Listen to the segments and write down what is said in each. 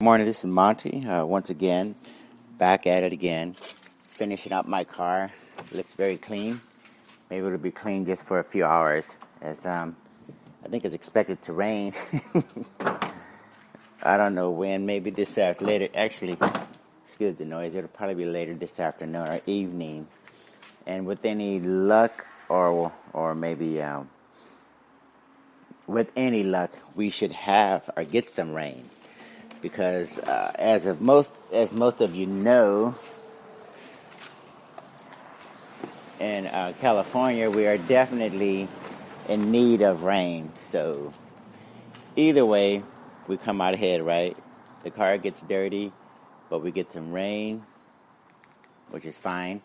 Morning, this is Monty. Once again, back at it again, finishing up my car. Looks very clean. Maybe it'll be clean just for a few hours, as I think it's expected to rain. I don't know when. Maybe this later. Actually, excuse the noise. It'll probably be later this afternoon or evening. And with any luck, or maybe with any luck, we should have or get some rain. Because as most of you know, in California, we are definitely in need of rain. So either way, we come out ahead, right? The car gets dirty, but we get some rain, which is fine.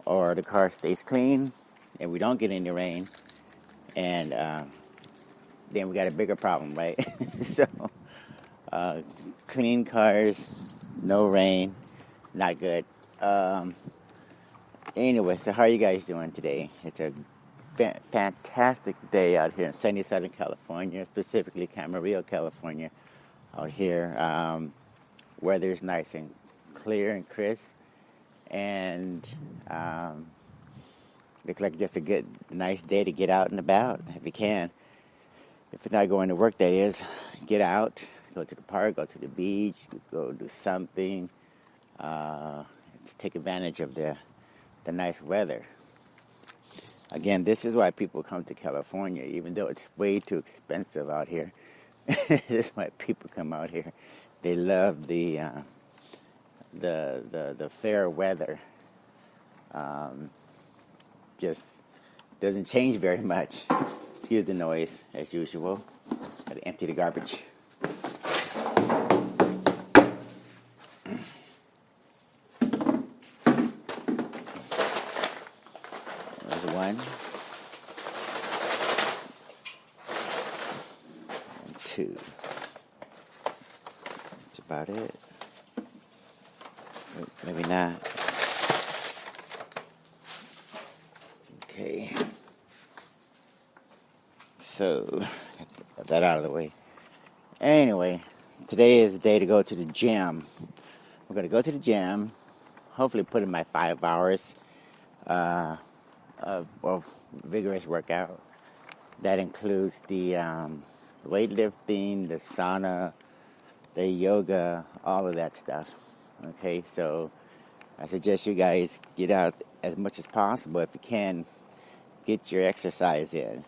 Or the car stays clean, and we don't get any rain, and then we got a bigger problem, right? So. Clean cars, no rain, not good. Anyway, so how are you guys doing today? It's a fantastic day out here in sunny Southern California, specifically Camarillo, California. Out here, weather's nice and clear and crisp, and looks like just a nice day to get out and about if you can. If you're not going to work, that is, get out. Go to the park, go to the beach, go do something to take advantage of the nice weather. Again, this is why people come to California, even though it's way too expensive out here. This is why people come out here. They love the fair weather. Just doesn't change very much. Excuse the noise, as usual. Gotta empty the garbage. One and two. That's about it. Maybe not. Okay. So, got that out of the way. Anyway, today is the day to go to the gym. We're going to go to the gym, hopefully put in my 5 hours of vigorous workout. That includes the weightlifting, the sauna, the yoga, all of that stuff. Okay, so I suggest you guys get out as much as possible. If you can, get your exercise in.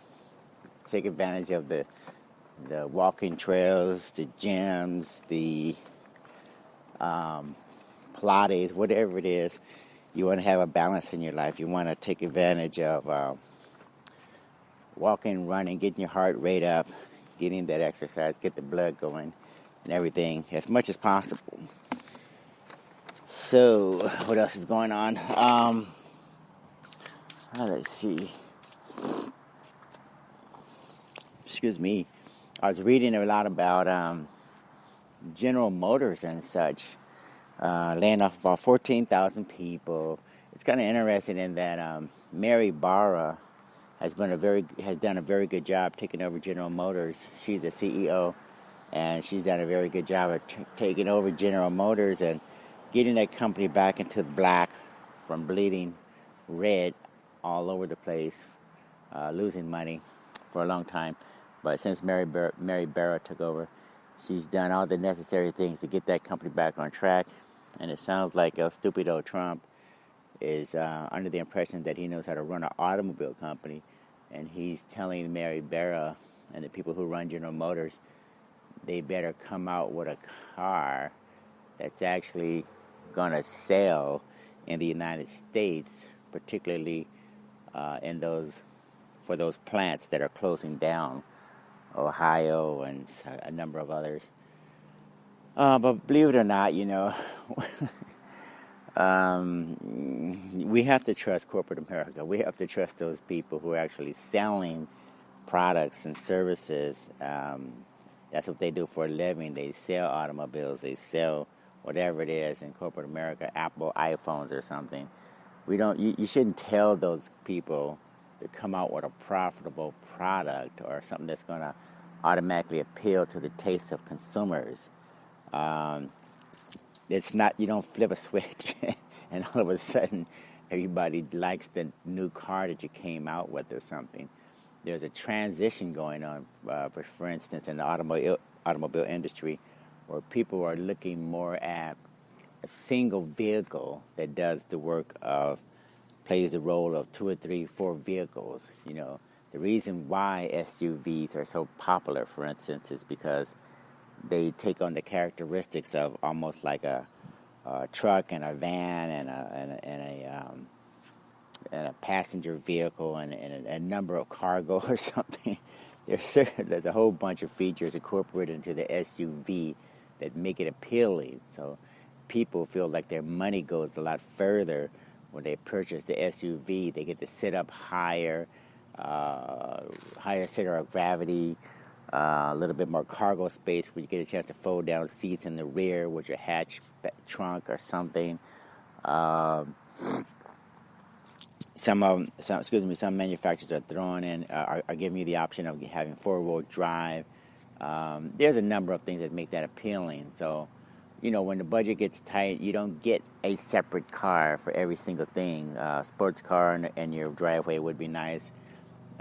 Take advantage of the walking trails, the gyms, the Pilates, whatever it is. You want to have a balance in your life. You want to take advantage of walking, running, getting your heart rate up, getting that exercise, get the blood going, and everything as much as possible. So, what else is going on? Let's see. Excuse me. I was reading a lot about General Motors and such. Laying off about 14,000 people. It's kind of interesting in that Mary Barra has done a very good job taking over General Motors. She's a CEO, and she's done a very good job of taking over General Motors and getting that company back into the black from bleeding red all over the place, losing money for a long time. But since Mary Barra took over, she's done all the necessary things to get that company back on track. And it sounds like stupid old Trump is under the impression that he knows how to run an automobile company. And he's telling Mary Barra and the people who run General Motors, they better come out with a car that's actually going to sell in the United States, particularly for those plants that are closing down, Ohio and a number of others. But believe it or not, we have to trust corporate America. We have to trust those people who are actually selling products and services. That's what they do for a living. They sell automobiles. They sell whatever it is in corporate America, Apple, iPhones or something. You shouldn't tell those people to come out with a profitable product or something that's going to automatically appeal to the taste of consumers. Um, it's not, you don't flip a switch and all of a sudden everybody likes the new car that you came out with or something. There's a transition going on, for instance, in the automobile industry, where people are looking more at a single vehicle that does the work of, plays the role of two or three, four vehicles. You know, the reason why SUVs are so popular, for instance, is because they take on the characteristics of almost like a truck and a van and a passenger vehicle and a number of cargo or something. There's a whole bunch of features incorporated into the SUV that make it appealing. So people feel like their money goes a lot further when they purchase the SUV. They get to sit up higher, higher center of gravity, a little bit more cargo space where you get a chance to fold down seats in the rear with your hatch trunk or something. Some manufacturers are throwing in, are giving you the option of having four-wheel drive. There's a number of things that make that appealing. So, you know, when the budget gets tight, you don't get a separate car for every single thing. Sports car in your driveway would be nice.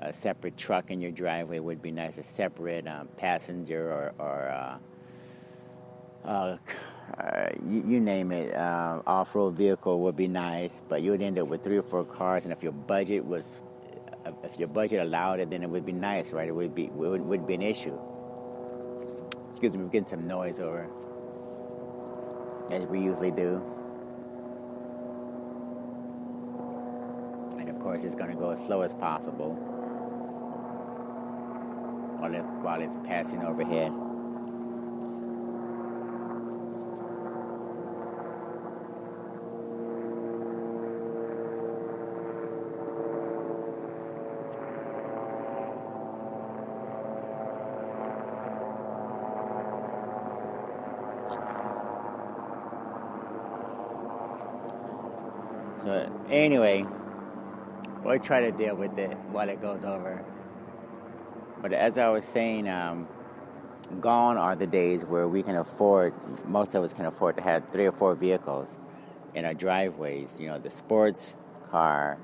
A separate truck in your driveway would be nice. A separate passenger or you name it, off-road vehicle would be nice, but you would end up with 3 or 4 cars. And if your budget allowed it, then it would be nice, right? It would be an issue. Excuse me, we're getting some noise over, as we usually do. And of course, it's going to go as slow as possible while it's passing overhead. So anyway, we'll try to deal with it while it goes over. But as I was saying, gone are the days where most of us can afford to have 3 or 4 vehicles in our driveways. You know, the sports car,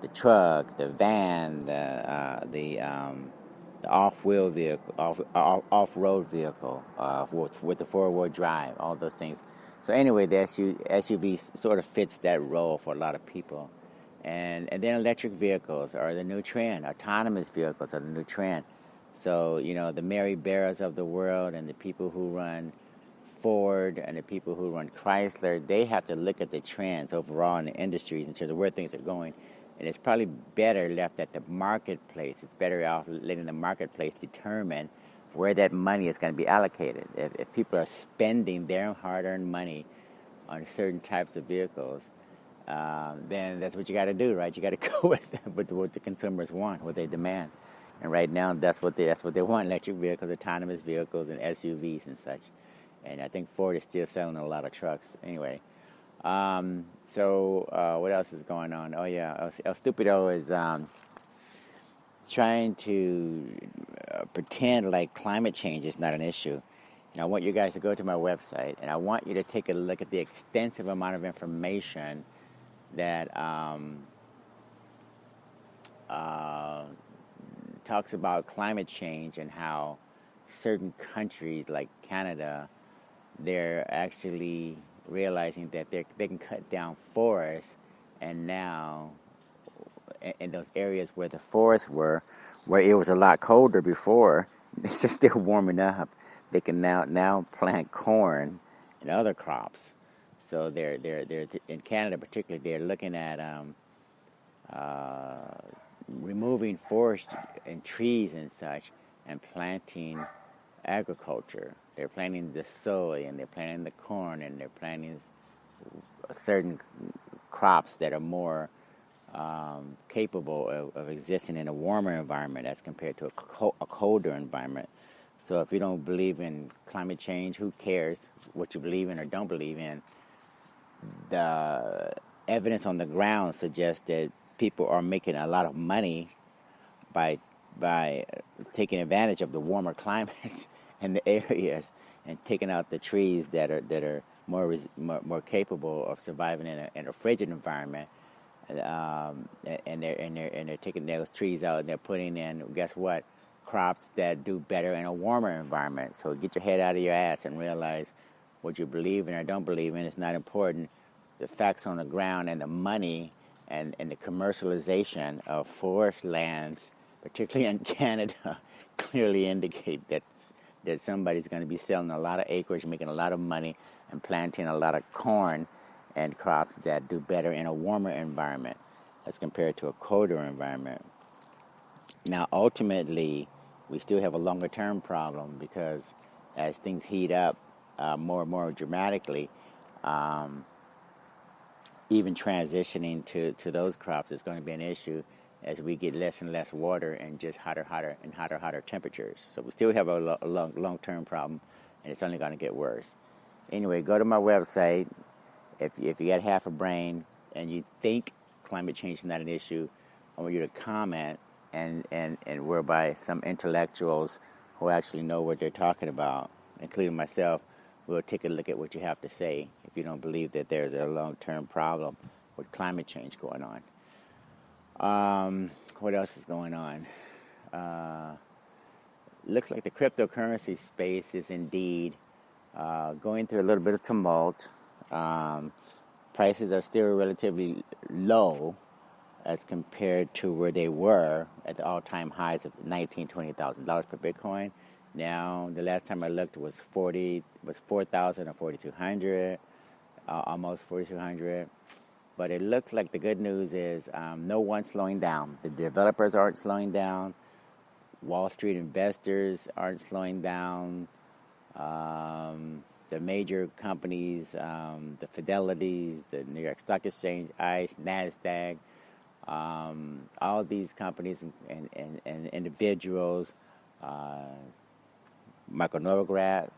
the truck, the van, the off-wheel vehicle, off-road vehicle with the 4-wheel drive, all those things. So anyway, the SUV sort of fits that role for a lot of people. And then electric vehicles are the new trend. Autonomous vehicles are the new trend. So, you know, the Mary Barras of the world and the people who run Ford and the people who run Chrysler, they have to look at the trends overall in the industries in terms of where things are going. And it's probably better left at the marketplace. It's better off letting the marketplace determine where that money is going to be allocated. If people are spending their hard-earned money on certain types of vehicles, then that's what you got to do, right? You got to go with what the consumers want, what they demand. And right now, that's what they want: electric vehicles, autonomous vehicles, and SUVs and such. And I think Ford is still selling a lot of trucks. Anyway, what else is going on? Oh yeah, El Stupido is trying to pretend like climate change is not an issue. And I want you guys to go to my website, and I want you to take a look at the extensive amount of information that talks about climate change and how certain countries like Canada, they're actually realizing that they can cut down forests, and now in those areas where the forests were, where it was a lot colder before, it's just still warming up. They can now plant corn and other crops. So they're in Canada particularly, they're looking at removing forest and trees and such and planting agriculture. They're planting the soy and they're planting the corn and they're planting certain crops that are more capable of existing in a warmer environment as compared to a colder environment. So if you don't believe in climate change, who cares what you believe in or don't believe in? The evidence on the ground suggests that people are making a lot of money by taking advantage of the warmer climates in the areas and taking out the trees that are more capable of surviving in a frigid environment. And they're taking those trees out and they're putting in, guess what, crops that do better in a warmer environment. So get your head out of your ass and realize what you believe in or don't believe in is not important. The facts on the ground and the money and the commercialization of forest lands, particularly in Canada, clearly indicate that somebody's going to be selling a lot of acreage, making a lot of money, and planting a lot of corn and crops that do better in a warmer environment as compared to a colder environment. Now, ultimately, we still have a longer-term problem because as things heat up more and more dramatically, even transitioning to those crops is going to be an issue as we get less and less water and just hotter temperatures. So we still have a long-term problem, and it's only going to get worse. Anyway, go to my website. If you got half a brain and you think climate change is not an issue, I want you to comment and whereby some intellectuals who actually know what they're talking about, including myself, will take a look at what you have to say if you don't believe that there's a long-term problem with climate change going on. What else is going on? Looks like the cryptocurrency space is indeed going through a little bit of tumult. Prices are still relatively low as compared to where they were at the all-time highs of $19,000, $20,000 per Bitcoin. Now, the last time I looked was 4,000 or 4,200, almost 4,200. But it looks like the good news is no one's slowing down. The developers aren't slowing down. Wall Street investors aren't slowing down. The major companies, the Fidelities, the New York Stock Exchange, ICE, NASDAQ, all these companies and individuals, Michael Novogratz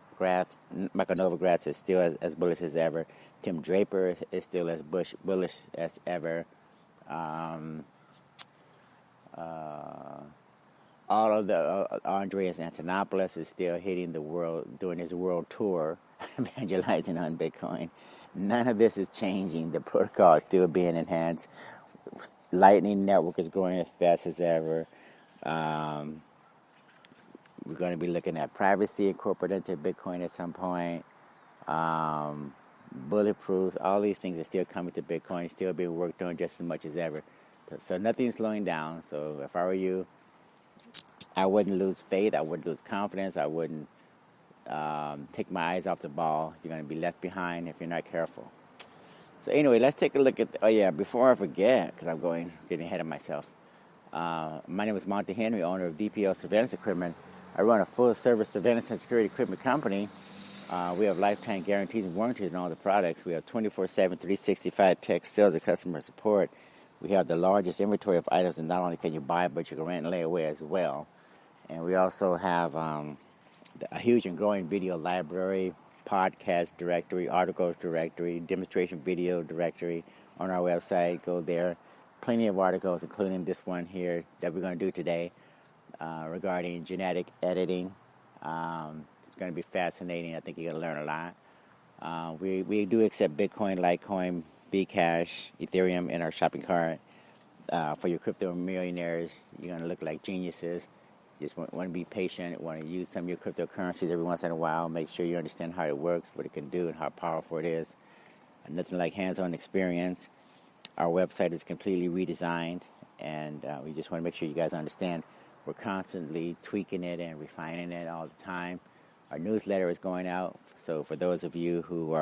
is still as bullish as ever. Tim Draper is still as bullish as ever. All of the Andreas Antonopoulos is still hitting the world, doing his world tour, evangelizing on Bitcoin. None of this is changing. The protocol is still being enhanced. Lightning Network is growing as fast as ever. We're going to be looking at privacy incorporated into Bitcoin at some point. Bulletproof, all these things are still coming to Bitcoin, still being worked on just as much as ever. So nothing's slowing down. So if I were you, I wouldn't lose faith. I wouldn't lose confidence. I wouldn't take my eyes off the ball. You're going to be left behind if you're not careful. So anyway, let's take a look at, before I forget, because I'm getting ahead of myself. My name is Monty Henry, owner of DPL Surveillance Equipment. I run a full-service surveillance and security equipment company. We have lifetime guarantees and warranties on all the products. We have 24/7, 365 tech sales and customer support. We have the largest inventory of items, and not only can you buy, but you can rent and lay away as well. And we also have a huge and growing video library, podcast directory, articles directory, demonstration video directory on our website. Go there. Plenty of articles, including this one here that we're going to do today regarding genetic editing. It's going to be fascinating. I think you're going to learn a lot. We do accept Bitcoin, Litecoin, Bcash, Ethereum in our shopping cart. For your crypto millionaires, you're going to look like geniuses. Just want to be patient, want to use some of your cryptocurrencies every once in a while. Make sure you understand how it works, what it can do, and how powerful it is. Nothing like hands-on experience. Our website is completely redesigned, and we just want to make sure you guys understand we're constantly tweaking it and refining it all the time. Our newsletter is going out, so for those of you who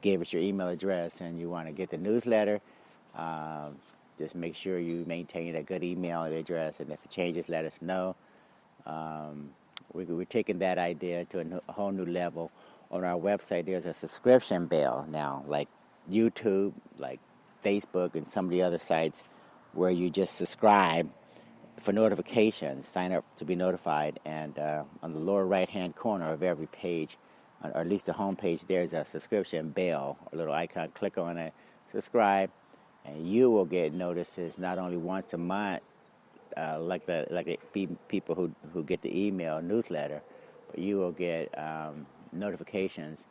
gave us your email address and you want to get the newsletter, just make sure you maintain a good email address, and if it changes, let us know. We're taking that idea to a whole new level. On our website, there's a subscription bell now, like YouTube, like Facebook, and some of the other sites where you just subscribe for notifications, sign up to be notified, and on the lower right-hand corner of every page, or at least the home page, there's a subscription bell, a little icon. Click on it, subscribe, and you will get notices not only once a month, like the people who get the email newsletter, you will get notifications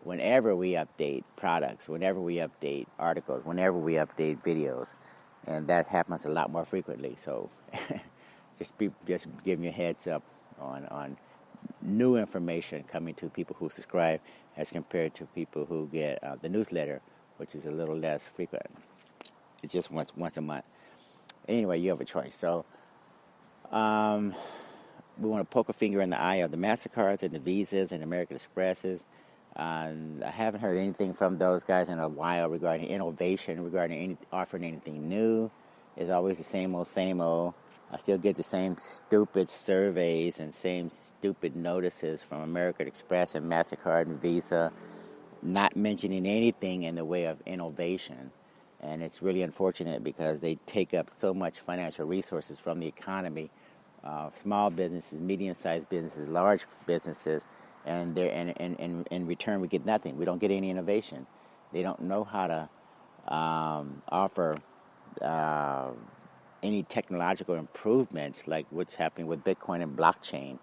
whenever we update products, whenever we update articles, whenever we update videos, and that happens a lot more frequently. So just giving you a heads up on new information coming to people who subscribe as compared to people who get the newsletter, which is a little less frequent. It's just once a month. Anyway, you have a choice. So we want to poke a finger in the eye of the MasterCards and the Visas and American Expresses. I haven't heard anything from those guys in a while regarding innovation, regarding offering anything new. It's always the same old, same old. I still get the same stupid surveys and same stupid notices from American Express and MasterCard and Visa, not mentioning anything in the way of innovation. And it's really unfortunate because they take up so much financial resources from the economy, small businesses, medium-sized businesses, large businesses, and in return we get nothing. We don't get any innovation. They don't know how to offer any technological improvements like what's happening with Bitcoin and blockchain,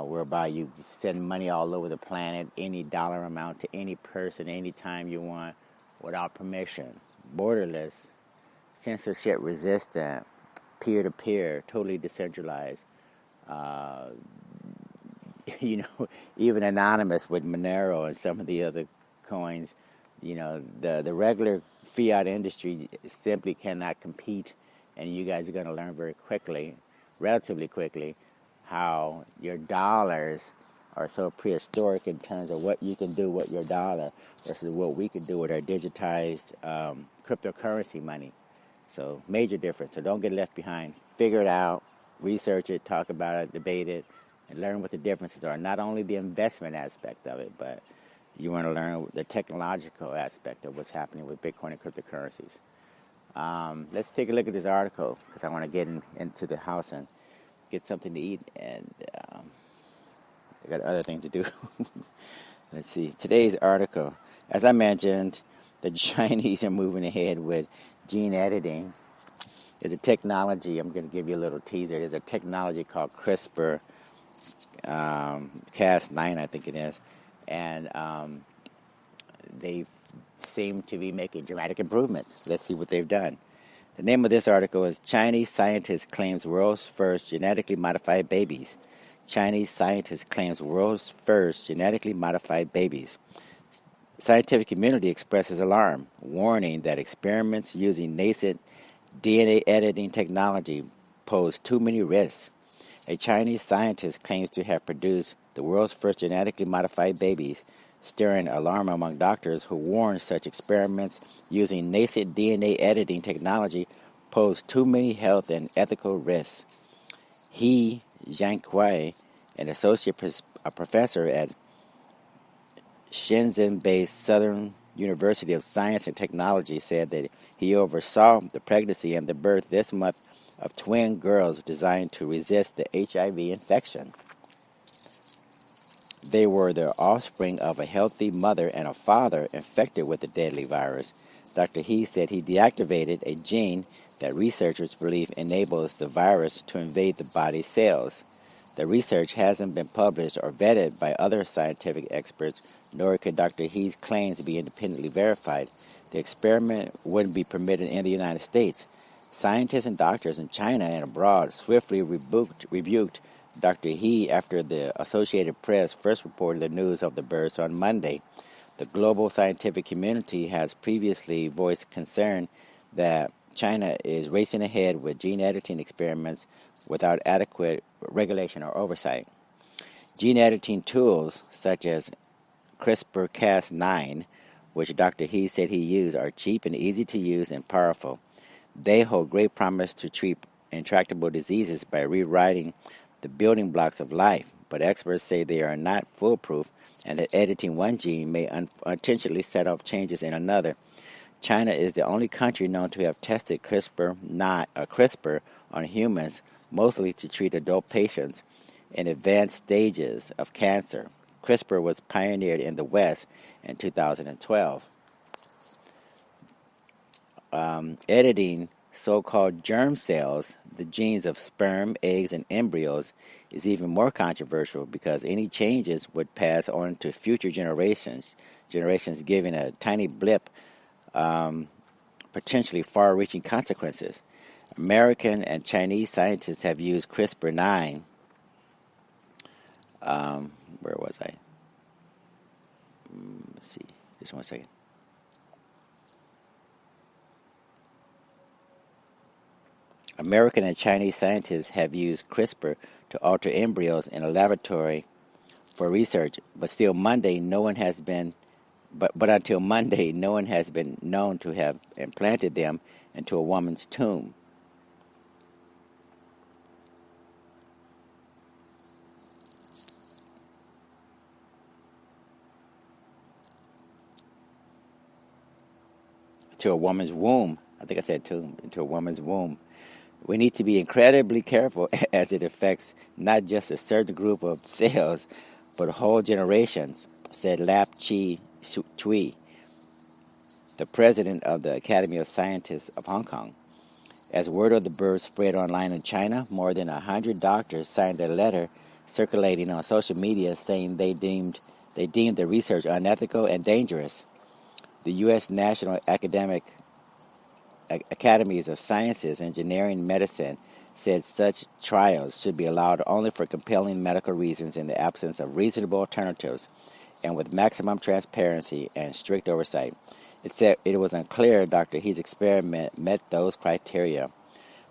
whereby you send money all over the planet, any dollar amount to any person, anytime you want, without permission, borderless, censorship-resistant, peer-to-peer, totally decentralized. Even anonymous with Monero and some of the other coins. The regular fiat industry simply cannot compete, and you guys are going to learn very quickly, relatively quickly, how your dollars are so prehistoric in terms of what you can do with your dollar versus what we can do with our digitized cryptocurrency money. So major difference. So don't get left behind. Figure it out, research it, talk about it, debate it, and learn what the differences are. Not only the investment aspect of it, but you want to learn the technological aspect of what's happening with Bitcoin and cryptocurrencies. Let's take a look at this article because I want to get into the house and get something to eat, and I got other things to do. Let's see. Today's article, as I mentioned, the Chinese are moving ahead with gene editing. There's a technology, I'm going to give you a little teaser. There's a technology called CRISPR, Cas9, I think it is, and they seem to be making dramatic improvements. Let's see what they've done. The name of this article is Chinese Scientist Claims World's First Genetically Modified Babies. Chinese Scientist Claims World's First Genetically Modified Babies. Scientific community expresses alarm, warning that experiments using nascent DNA editing technology pose too many risks. A Chinese scientist claims to have produced the world's first genetically modified babies, stirring alarm among doctors who warn such experiments using nascent DNA editing technology pose too many health and ethical risks. He Jianqui, an associate professor at Shenzhen-based Southern University of Science and Technology, said that he oversaw the pregnancy and the birth this month of twin girls designed to resist the HIV infection. They were the offspring of a healthy mother and a father infected with the deadly virus. Dr. He said he deactivated a gene that researchers believe enables the virus to invade the body's cells. The research hasn't been published or vetted by other scientific experts, nor could Dr. He's claims be independently verified. The experiment wouldn't be permitted in the United States. Scientists and doctors in China and abroad swiftly rebuked Dr. He after the Associated Press first reported the news of the births on Monday. The global scientific community has previously voiced concern that China is racing ahead with gene editing experiments without adequate regulation or oversight. Gene editing tools such as CRISPR-Cas9, which Dr. He said he used, are cheap and easy to use and powerful. They hold great promise to treat intractable diseases by rewriting the building blocks of life, but experts say they are not foolproof and that editing one gene may unintentionally set off changes in another. China is the only country known to have tested CRISPR on humans, mostly to treat adult patients in advanced stages of cancer. CRISPR was pioneered in the West in 2012. Editing so-called germ cells, the genes of sperm, eggs, and embryos, is even more controversial because any changes would pass on to future generations, giving a tiny blip potentially far-reaching consequences. American and Chinese scientists have used CRISPR-9. Where was I? Let's see. Just 1 second. American and Chinese scientists have used CRISPR to alter embryos in a laboratory for research, but still Monday no one has been but until Monday no one has been known to have implanted them into a woman's tomb. To a woman's womb. I think I said tomb, into a woman's womb. We need to be incredibly careful as it affects not just a certain group of cells, but whole generations, said Lap Chi Chui, the president of the Academy of Scientists of Hong Kong. As word of the birth spread online in China, more than 100 doctors signed a letter circulating on social media saying they deemed the research unethical and dangerous. The U.S. National Academies of Sciences, Engineering, Medicine said such trials should be allowed only for compelling medical reasons in the absence of reasonable alternatives and with maximum transparency and strict oversight. It said it was unclear Dr. He's experiment met those criteria.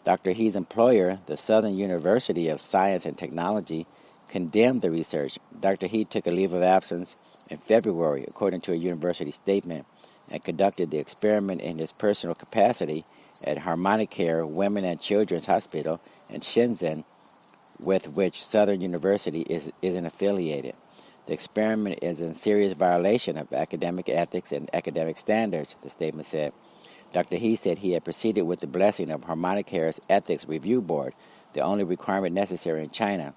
Dr. He's employer, the Southern University of Science and Technology, condemned the research. Dr. He took a leave of absence in February, according to a university statement, and conducted the experiment in his personal capacity at Harmonicare Women and Children's Hospital in Shenzhen, with which Southern University isn't affiliated. The experiment is in serious violation of academic ethics and academic standards, the statement said. Dr. He said he had proceeded with the blessing of Harmonicare's Ethics Review Board, the only requirement necessary in China.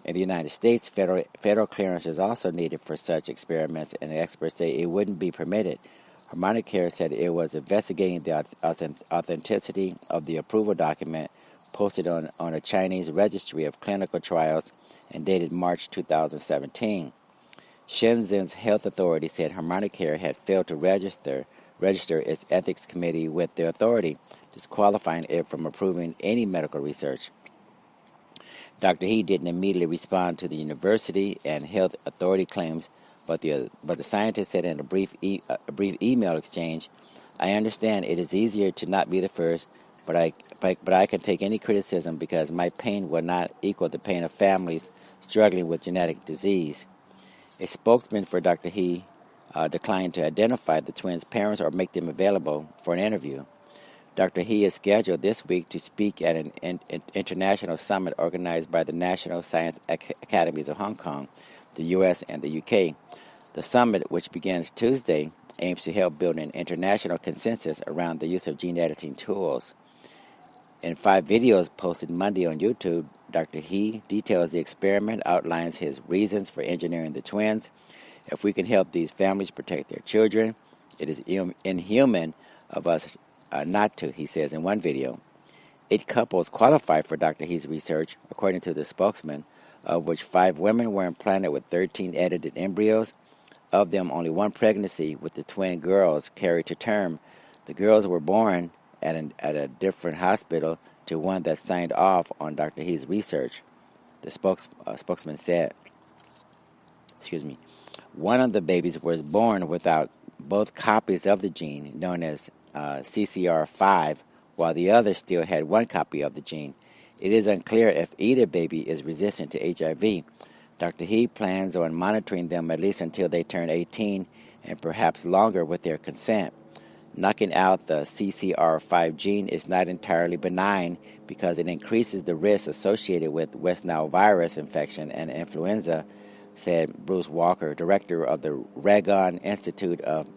In the United States, federal clearance is also needed for such experiments, and the experts say it wouldn't be permitted. Harmonicare said it was investigating the authenticity of the approval document posted on a Chinese registry of clinical trials and dated March 2017. Shenzhen's health authority said Harmonicare had failed to register its ethics committee with the authority, disqualifying it from approving any medical research. Dr. He didn't immediately respond to the university and health authority claims, but the scientist said in a brief email exchange, "I understand it is easier to not be the first, but I can take any criticism because my pain will not equal the pain of families struggling with genetic disease." A spokesman for Dr. He declined to identify the twins' parents or make them available for an interview. Dr. He is scheduled this week to speak at an international summit organized by the National Science Academies of Hong Kong, the U.S., and the U.K. The summit, which begins Tuesday, aims to help build an international consensus around the use of gene editing tools. In 5 videos posted Monday on YouTube, Dr. He details the experiment, outlines his reasons for engineering the twins. If we can help these families protect their children, it is inhuman of us not to, he says in one video. 8 couples qualified for Dr. He's research, according to the spokesman, of which 5 women were implanted with 13 edited embryos. Of them, only 1 pregnancy with the twin girls carried to term. The girls were born at a different hospital to one that signed off on Dr. He's research, the spokesman said. One of the babies was born without both copies of the gene, known as CCR5, while the other still had 1 copy of the gene. It is unclear if either baby is resistant to HIV. Dr. He plans on monitoring them at least until they turn 18 and perhaps longer with their consent. Knocking out the CCR5 gene is not entirely benign because it increases the risk associated with West Nile virus infection and influenza, said Bruce Walker, director of the Ragon Institute of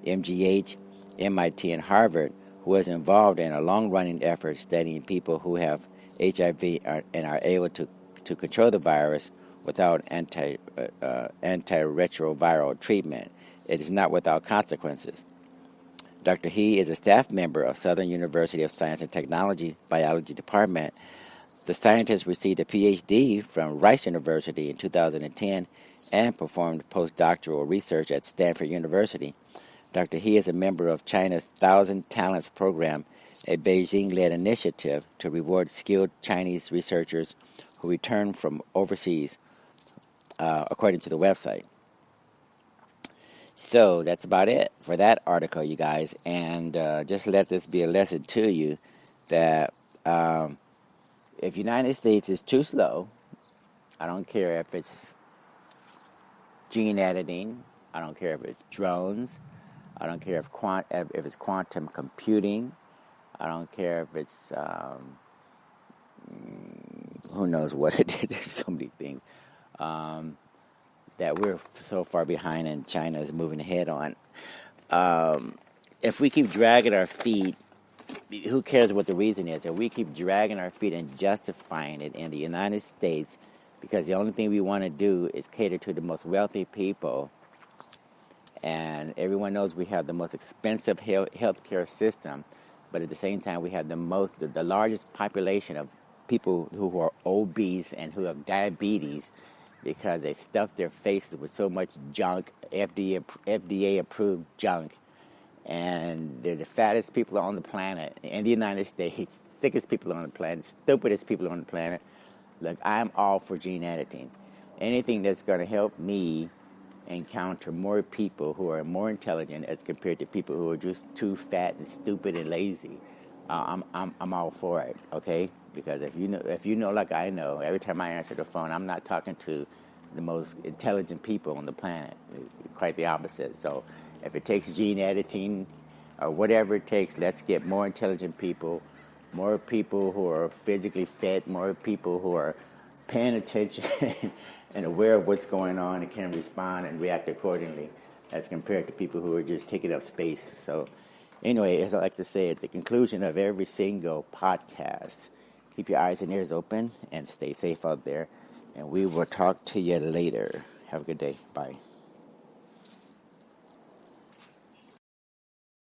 MGH, MIT, and Harvard, who is involved in a long-running effort studying people who have HIV and are able to control the virus without antiretroviral treatment. It is not without consequences. Dr. He is a staff member of Southern University of Science and Technology Biology Department. The scientist received a PhD from Rice University in 2010 and performed postdoctoral research at Stanford University. Dr. He is a member of China's Thousand Talents Program, a Beijing-led initiative to reward skilled Chinese researchers who return from overseas, according to the website. So that's about it for that article, you guys. And just let this be a lesson to you that if United States is too slow, I don't care if it's gene editing, I don't care if it's drones, I don't care if it's quantum computing, I don't care if it's who knows what it is. There's so many things that we're so far behind, and China is moving ahead on. If we keep dragging our feet, who cares what the reason is? If we keep dragging our feet and justifying it in the United States, because the only thing we want to do is cater to the most wealthy people, and everyone knows we have the most expensive healthcare system, but at the same time we have the largest population of people who are obese and who have diabetes because they stuff their faces with so much junk, FDA approved junk. And they're the fattest people on the planet in the United States, sickest people on the planet, stupidest people on the planet. Look, I'm all for gene editing. Anything that's going to help me encounter more people who are more intelligent as compared to people who are just too fat and stupid and lazy. I'm all for it, okay? Because if you know like I know, every time I answer the phone, I'm not talking to the most intelligent people on the planet. Quite the opposite. So if it takes gene editing or whatever it takes, let's get more intelligent people, more people who are physically fit, more people who are paying attention and aware of what's going on and can respond and react accordingly as compared to people who are just taking up space. So anyway, as I like to say at the conclusion of every single podcast, keep your eyes and ears open and stay safe out there. And we will talk to you later. Have a good day. Bye.